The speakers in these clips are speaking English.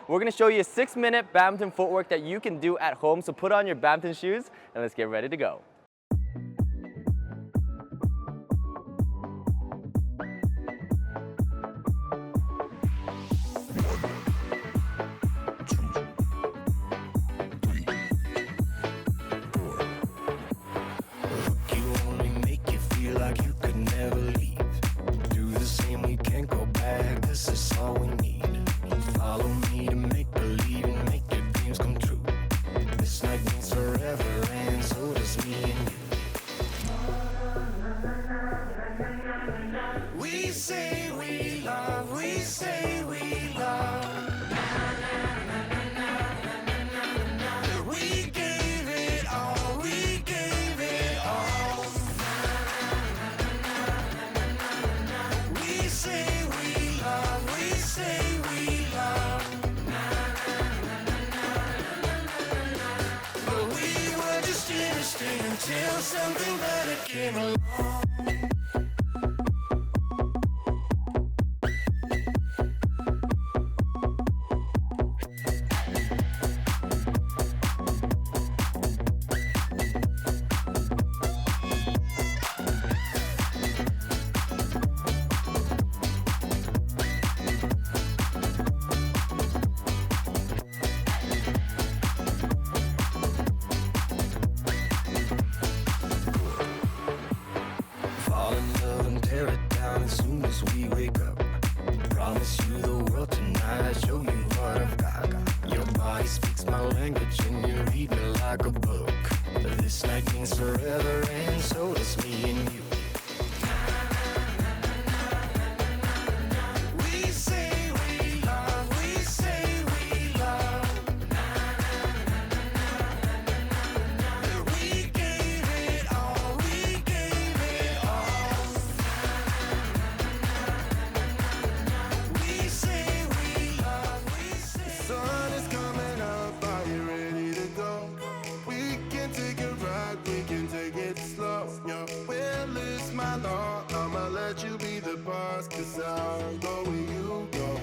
We're going to show you a 6-minute badminton footwork that you can do at home. So put on your badminton shoes and let's get ready to go. Until something better came along. As soon as we wake up, promise you the world tonight, show you what I've got. Your body speaks my language and you read me like a book. This night means forever and so does me and you. We say we love, we say we love. We gave it all, we gave it all. You be the boss, cause I'll go where you go.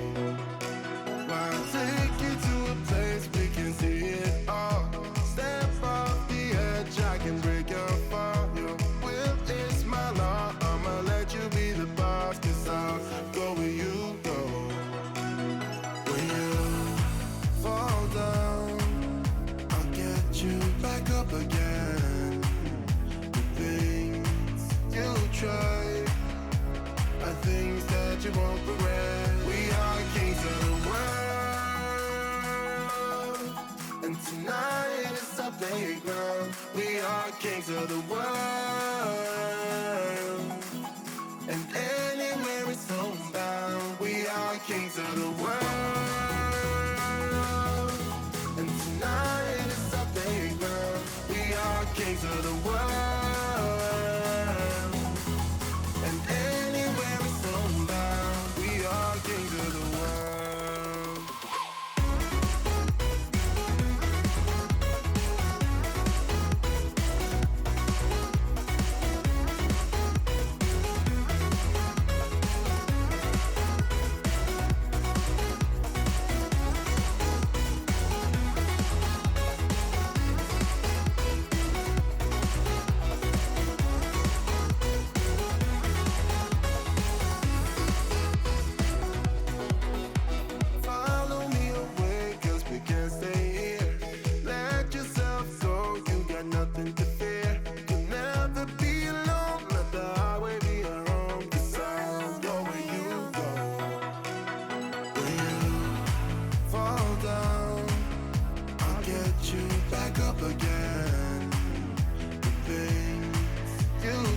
I'll take you to a place we can see it all. Step off the edge, I can break your fall. Your will is my law. I'ma let you be the boss, cause I'll go where you go. When you fall down, I'll get you back up again. The things you try, things that you won't regret. We are kings of the world, and tonight is our playground. We are kings of the world, and anywhere it's homebound. We are kings of the world, and tonight is our playground. We are kings of the world.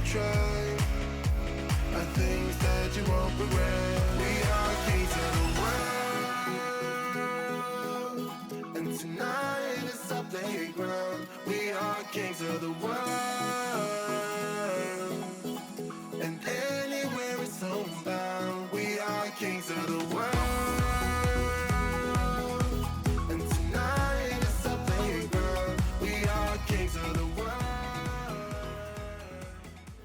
Try are things that you won't regret.